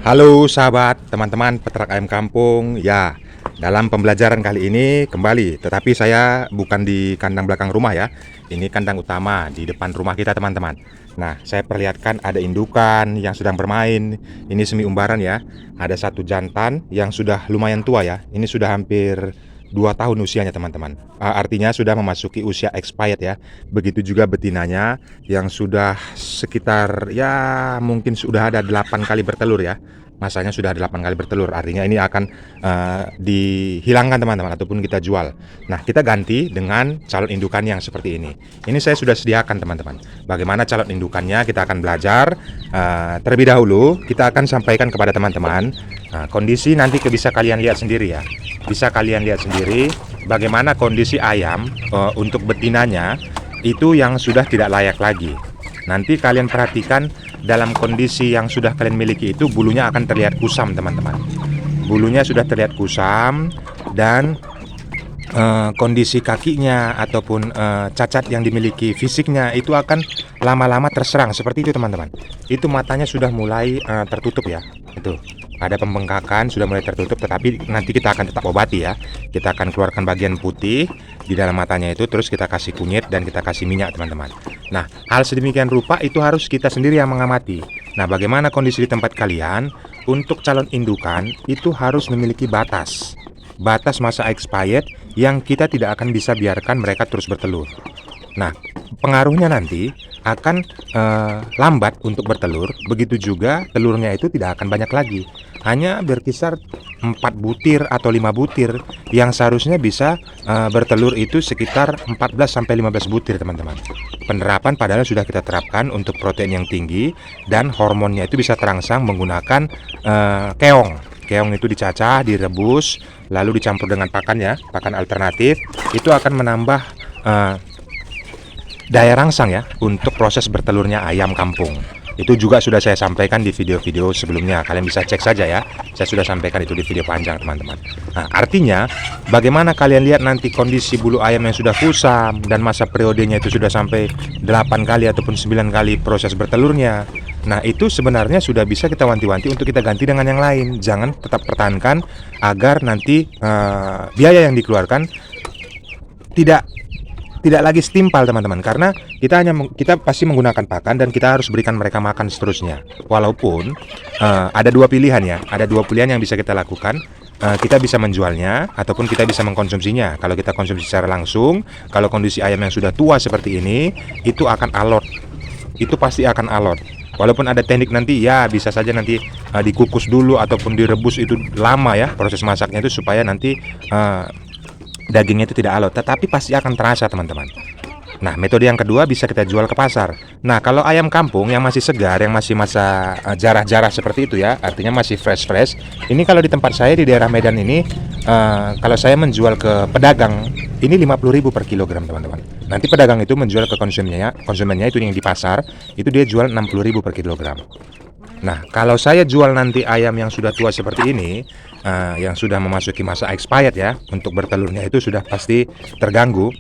Halo sahabat, teman-teman peternak ayam kampung. Ya, dalam pembelajaran kali ini kembali, tetapi saya bukan di kandang belakang rumah ya. Ini kandang utama di depan rumah kita, teman-teman. Nah, saya perlihatkan ada indukan yang sedang bermain. Ini semi umbaran ya. Ada satu jantan yang sudah lumayan tua ya. Ini sudah hampir 2 tahun usianya, teman-teman. Artinya sudah memasuki usia expired ya. Begitu juga betinanya yang sudah sekitar ya mungkin sudah ada 8 kali bertelur ya. Masanya sudah 8 kali bertelur, artinya ini akan dihilangkan teman-teman ataupun kita jual. Nah, kita ganti dengan calon indukan yang seperti ini. Ini saya sudah sediakan teman-teman. Bagaimana calon indukannya kita akan belajar. Terlebih dahulu kita akan sampaikan kepada teman-teman kondisi nanti bisa kalian lihat sendiri ya. Bisa kalian lihat sendiri bagaimana kondisi ayam untuk betinanya itu yang sudah tidak layak lagi. Nanti kalian perhatikan dalam kondisi yang sudah kalian miliki itu bulunya akan terlihat kusam teman-teman. Bulunya sudah terlihat kusam dan kondisi kakinya ataupun cacat yang dimiliki fisiknya itu akan lama-lama terserang seperti itu teman-teman. Itu matanya sudah mulai tertutup ya. Itu ada pembengkakan sudah mulai tertutup, tetapi nanti kita akan tetap obati ya. Kita akan keluarkan bagian putih di dalam matanya itu, terus kita kasih kunyit dan kita kasih minyak teman-teman. Nah, hal sedemikian rupa itu harus kita sendiri yang mengamati. Nah, bagaimana kondisi di tempat kalian? Untuk calon indukan itu harus memiliki batas masa expired yang kita tidak akan bisa biarkan mereka terus bertelur. Nah, pengaruhnya nanti akan lambat untuk bertelur. Begitu juga telurnya itu tidak akan banyak lagi. Hanya berkisar 4 butir atau 5 butir yang seharusnya bisa bertelur itu sekitar 14-15 butir teman-teman. Penerapan padahal sudah kita terapkan untuk protein yang tinggi dan hormonnya itu bisa terangsang menggunakan keong. Keong itu dicacah, direbus, lalu dicampur dengan pakan ya, pakan alternatif. Itu akan menambah daya rangsang ya untuk proses bertelurnya ayam kampung. Itu juga sudah saya sampaikan di video-video sebelumnya. Kalian bisa cek saja ya. Saya sudah sampaikan itu di video panjang teman-teman. Nah, artinya bagaimana kalian lihat nanti kondisi bulu ayam yang sudah kusam dan masa periodenya itu sudah sampai 8 kali ataupun 9 kali proses bertelurnya. Nah, itu sebenarnya sudah bisa kita wanti-wanti untuk kita ganti dengan yang lain. Jangan tetap pertahankan agar nanti biaya yang dikeluarkan tidak lagi setimpal teman-teman, karena kita pasti menggunakan pakan dan kita harus berikan mereka makan seterusnya. Walaupun ada dua pilihan ya, ada dua pilihan yang bisa kita lakukan. Kita bisa menjualnya ataupun kita bisa mengkonsumsinya. Kalau kita konsumsi secara langsung, kalau kondisi ayam yang sudah tua seperti ini, itu akan alot. Itu pasti akan alot. Walaupun ada teknik nanti ya bisa saja nanti dikukus dulu ataupun direbus, itu lama ya proses masaknya itu supaya nanti dagingnya itu tidak alot, tetapi pasti akan terasa teman-teman. Nah, metode yang kedua bisa kita jual ke pasar. Nah, kalau ayam kampung yang masih segar, yang masih masa jarah-jarah seperti itu ya, artinya masih fresh, ini kalau di tempat saya di daerah Medan ini, kalau saya menjual ke pedagang, ini 50.000 per kilogram teman-teman. Nanti pedagang itu menjual ke konsumennya itu yang di pasar, itu dia jual 60.000 per kilogram. Nah, kalau saya jual nanti ayam yang sudah tua seperti ini, yang sudah memasuki masa expired ya, untuk bertelurnya itu sudah pasti terganggu.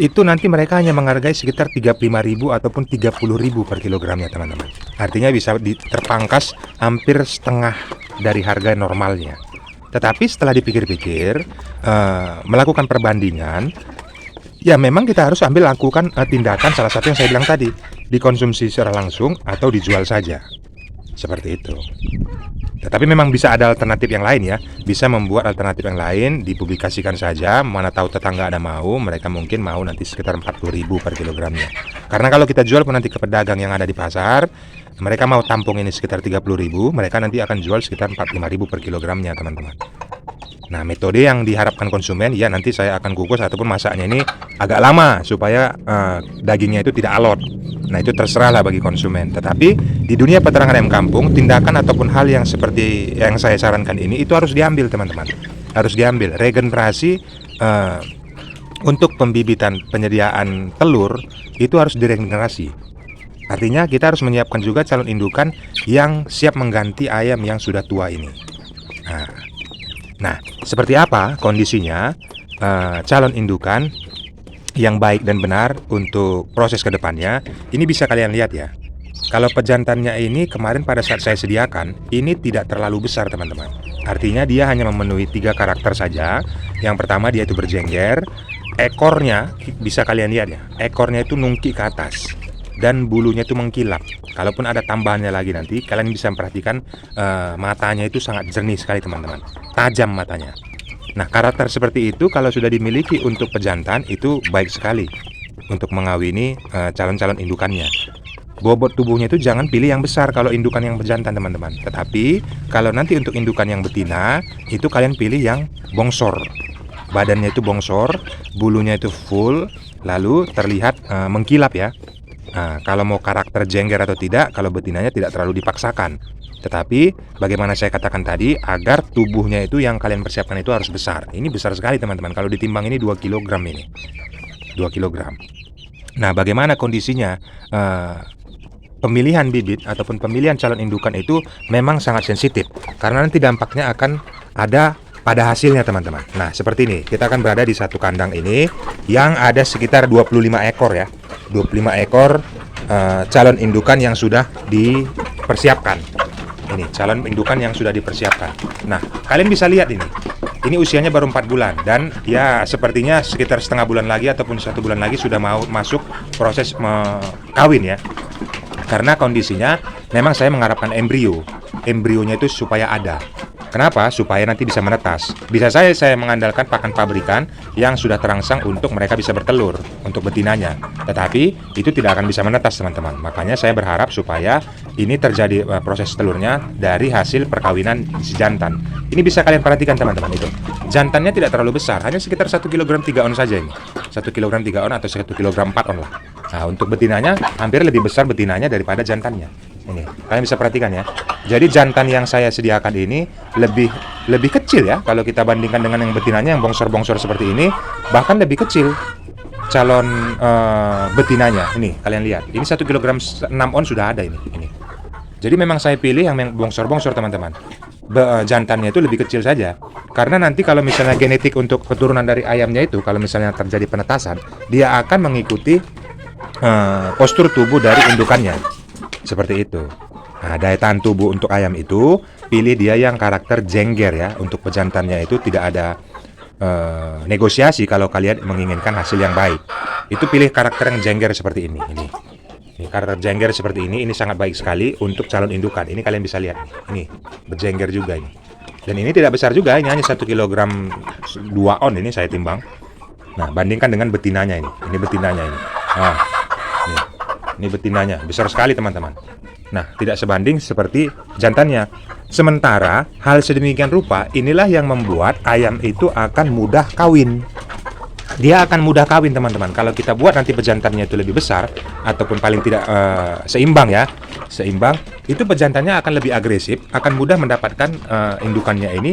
Itu nanti mereka hanya menghargai sekitar 35.000 ataupun 30.000 per kilogramnya teman-teman. Artinya bisa terpangkas hampir setengah dari harga normalnya. Tetapi setelah dipikir-pikir, melakukan perbandingan, ya memang kita harus lakukan tindakan salah satu yang saya bilang tadi, dikonsumsi secara langsung atau dijual saja. Seperti itu. Tetapi memang bisa ada alternatif yang lain ya. Bisa membuat alternatif yang lain, dipublikasikan saja. Mana tahu tetangga ada mau, mereka mungkin mau nanti sekitar 40.000 per kilogramnya. Karena kalau kita jual pun nanti ke pedagang yang ada di pasar, mereka mau tampung ini sekitar 30.000, mereka nanti akan jual sekitar 45.000 per kilogramnya teman-teman. Nah, metode yang diharapkan konsumen ya nanti saya akan kukus ataupun masaknya ini agak lama supaya dagingnya itu tidak alot. Nah, itu terserahlah bagi konsumen. Tetapi di dunia peternakan ayam kampung, tindakan ataupun hal yang seperti yang saya sarankan ini itu harus diambil teman-teman. Harus diambil regenerasi untuk pembibitan penyediaan telur itu harus diregenerasi. Artinya kita harus menyiapkan juga calon indukan yang siap mengganti ayam yang sudah tua ini. Nah, seperti apa kondisinya calon indukan yang baik dan benar untuk proses kedepannya? Ini bisa kalian lihat ya. Kalau pejantannya ini kemarin pada saat saya sediakan, ini tidak terlalu besar teman-teman. Artinya dia hanya memenuhi 3 karakter saja. Yang pertama dia itu berjengger, ekornya bisa kalian lihat ya, ekornya itu nungki ke atas dan bulunya itu mengkilap. Kalaupun ada tambahannya lagi nanti, kalian bisa perhatikan matanya itu sangat jernih sekali teman-teman, tajam matanya. Nah, karakter seperti itu kalau sudah dimiliki untuk pejantan itu baik sekali untuk mengawini calon-calon indukannya. Bobot tubuhnya itu jangan pilih yang besar kalau indukan yang pejantan teman-teman. Tetapi kalau nanti untuk indukan yang betina, itu kalian pilih yang bongsor. Badannya itu bongsor, bulunya itu full, lalu terlihat mengkilap ya. Nah, kalau mau karakter jengger atau tidak, kalau betinanya tidak terlalu dipaksakan. Tetapi bagaimana saya katakan tadi, agar tubuhnya itu yang kalian persiapkan itu harus besar. Ini besar sekali teman-teman. Kalau ditimbang ini 2 kg ini. 2 kg. Nah, bagaimana kondisinya? Pemilihan bibit ataupun pemilihan calon indukan itu memang sangat sensitif karena nanti dampaknya akan ada pada hasilnya teman-teman. Nah, seperti ini, kita akan berada di satu kandang ini yang ada sekitar 25 ekor ya. 25 ekor calon indukan yang sudah dipersiapkan. Ini calon indukan yang sudah dipersiapkan. Nah, kalian bisa lihat ini. Ini usianya baru 4 bulan dan ya sepertinya sekitar setengah bulan lagi ataupun 1 bulan lagi sudah mau masuk proses kawin ya. Karena kondisinya memang saya mengharapkan embrionya itu supaya ada. Kenapa? Supaya nanti bisa menetas. Bisa saya mengandalkan pakan pabrikan yang sudah terangsang untuk mereka bisa bertelur untuk betinanya. Tetapi itu tidak akan bisa menetas teman-teman. Makanya saya berharap supaya ini terjadi proses telurnya dari hasil perkawinan si jantan. Ini bisa kalian perhatikan teman-teman itu. Jantannya tidak terlalu besar, hanya sekitar 1 kg 3 on saja ini. 1 kg 3 on atau 1 kg 4 on lah. Nah, untuk betinanya hampir lebih besar betinanya daripada jantannya. Ini, kalian bisa perhatikan ya. Jadi jantan yang saya sediakan ini lebih kecil ya kalau kita bandingkan dengan yang betinanya yang bongsor-bongsor seperti ini, bahkan lebih kecil calon betinanya. Ini kalian lihat. Ini 1 kg 6 on sudah ada ini. Jadi memang saya pilih yang bongsor-bongsor teman-teman. Jantannya itu lebih kecil saja. Karena nanti kalau misalnya genetik untuk keturunan dari ayamnya itu kalau misalnya terjadi penetasan, dia akan mengikuti postur tubuh dari indukannya. Seperti itu. Nah, daya tahan tubuh untuk ayam itu pilih dia yang karakter jengger ya. Untuk pejantannya itu tidak ada negosiasi kalau kalian menginginkan hasil yang baik. Itu pilih karakter yang jengger seperti ini. Ini karakter jengger seperti ini sangat baik sekali untuk calon indukan. Ini kalian bisa lihat. Ini berjengger juga ini. Dan ini tidak besar juga, ini hanya 1 kg 2 on ini saya timbang. Nah, bandingkan dengan betinanya ini. Ini betinanya ini. Nah, ini betinanya, besar sekali teman-teman. Nah, tidak sebanding seperti jantannya. Sementara hal sedemikian rupa inilah yang membuat ayam itu akan mudah kawin. Dia akan mudah kawin teman-teman. Kalau kita buat nanti pejantannya itu lebih besar ataupun paling tidak seimbang ya, seimbang, itu pejantannya akan lebih agresif, akan mudah mendapatkan indukannya ini.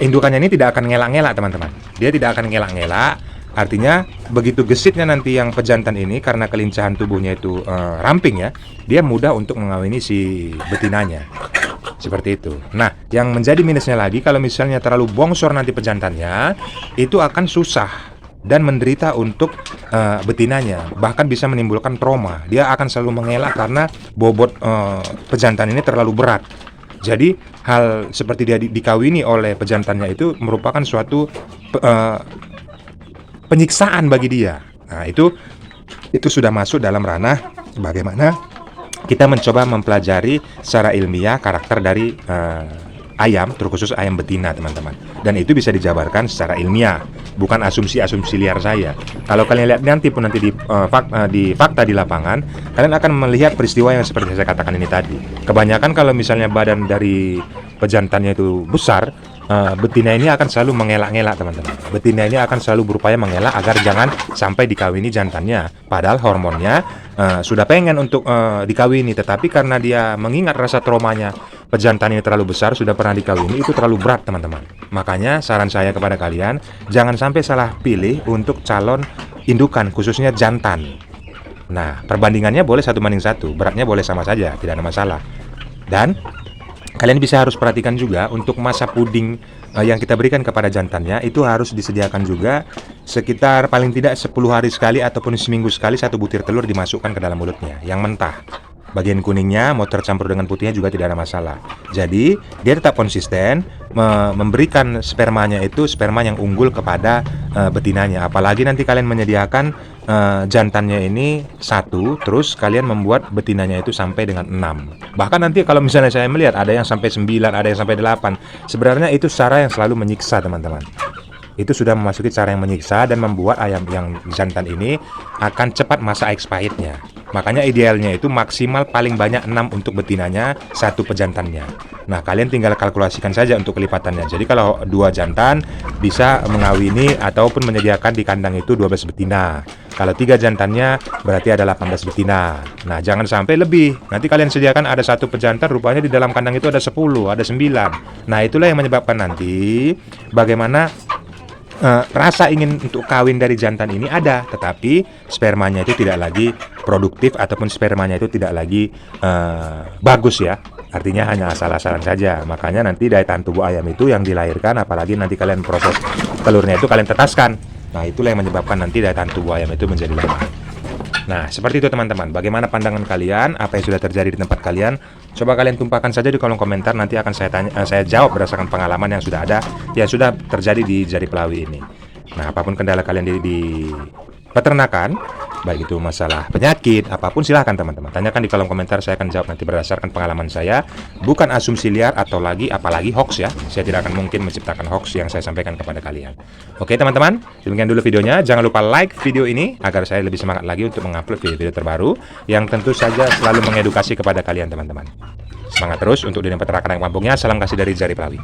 Indukannya ini tidak akan ngelak-ngelak teman-teman. Dia tidak akan ngelak-ngelak. Artinya begitu gesitnya nanti yang pejantan ini karena kelincahan tubuhnya itu ramping ya, dia mudah untuk mengawini si betinanya. Seperti itu. Nah, yang menjadi minusnya lagi kalau misalnya terlalu bongsor nanti pejantannya, itu akan susah dan menderita untuk betinanya, bahkan bisa menimbulkan trauma. Dia akan selalu mengelak karena bobot pejantan ini terlalu berat. Jadi hal seperti dia dikawini oleh pejantannya itu merupakan suatu penyiksaan bagi dia. Nah, itu sudah masuk dalam ranah bagaimana kita mencoba mempelajari secara ilmiah karakter dari ayam, terkhusus ayam betina teman-teman. Dan itu bisa dijabarkan secara ilmiah, bukan asumsi-asumsi liar saya. Kalau kalian lihat nanti di fakta di lapangan, kalian akan melihat peristiwa yang seperti saya katakan ini tadi. Kebanyakan kalau misalnya badan dari pejantannya itu besar, betina ini akan selalu mengelak-ngelak teman-teman. Betina ini akan selalu berupaya mengelak agar jangan sampai dikawini jantannya. Padahal hormonnya sudah pengen untuk dikawini, tetapi karena dia mengingat rasa traumanya pejantan ini terlalu besar, sudah pernah dikawini, itu terlalu berat teman-teman. Makanya saran saya kepada kalian, jangan sampai salah pilih untuk calon indukan, khususnya jantan. Nah, perbandingannya boleh 1:1, beratnya boleh sama saja, tidak ada masalah. Dan kalian bisa harus perhatikan juga untuk masa puding yang kita berikan kepada jantannya itu harus disediakan juga sekitar paling tidak 10 hari sekali ataupun seminggu sekali 1 butir telur dimasukkan ke dalam mulutnya yang mentah. bagian kuningnya mau tercampur dengan putihnya juga tidak ada masalah. Jadi dia tetap konsisten memberikan spermanya itu sperma yang unggul kepada betinanya. Apalagi nanti kalian menyediakan jantannya ini satu, terus kalian membuat betinanya itu sampai dengan 6. Bahkan nanti kalau misalnya saya melihat ada yang sampai 9, ada yang sampai 8. Sebenarnya itu cara yang selalu menyiksa, teman-teman. Itu sudah memasuki cara yang menyiksa dan membuat ayam yang jantan ini akan cepat masa expirednya. Makanya idealnya itu maksimal paling banyak 6 untuk betinanya, 1 pejantannya. Nah, kalian tinggal kalkulasikan saja untuk kelipatannya. Jadi kalau 2 jantan bisa mengawini ataupun menyediakan di kandang itu 12 betina. Kalau 3 jantannya berarti ada 18 betina. Nah, jangan sampai lebih. Nanti kalian sediakan ada 1 pejantan, rupanya di dalam kandang itu ada 10, ada 9. Nah, itulah yang menyebabkan nanti bagaimana rasa ingin untuk kawin dari jantan ini ada, tetapi spermanya itu tidak lagi produktif ataupun spermanya itu tidak lagi bagus ya. Artinya hanya asal-asalan saja. Makanya nanti daya tahan tubuh ayam itu yang dilahirkan, apalagi nanti kalian proses telurnya itu kalian tetaskan. Nah, itulah yang menyebabkan nanti daya tahan tubuh ayam itu menjadi lemah. Nah, seperti itu teman-teman. Bagaimana pandangan kalian? Apa yang sudah terjadi di tempat kalian? Coba kalian tumpahkan saja di kolom komentar. Nanti akan saya jawab berdasarkan pengalaman yang sudah ada, yang sudah terjadi di Jari Pelawi ini. Nah, apapun kendala kalian di peternakan, baik itu masalah penyakit, apapun silahkan teman-teman tanyakan di kolom komentar. Saya akan jawab nanti berdasarkan pengalaman saya, bukan asumsi liar atau apalagi hoax ya. Saya tidak akan mungkin menciptakan hoax yang saya sampaikan kepada kalian. Oke teman-teman, demikian dulu videonya. Jangan lupa like video ini agar saya lebih semangat lagi untuk mengupload video-video terbaru yang tentu saja selalu mengedukasi kepada kalian teman-teman. Semangat terus untuk dunia peternakan yang kampungnya. Salam kasih dari Jari Pelawi.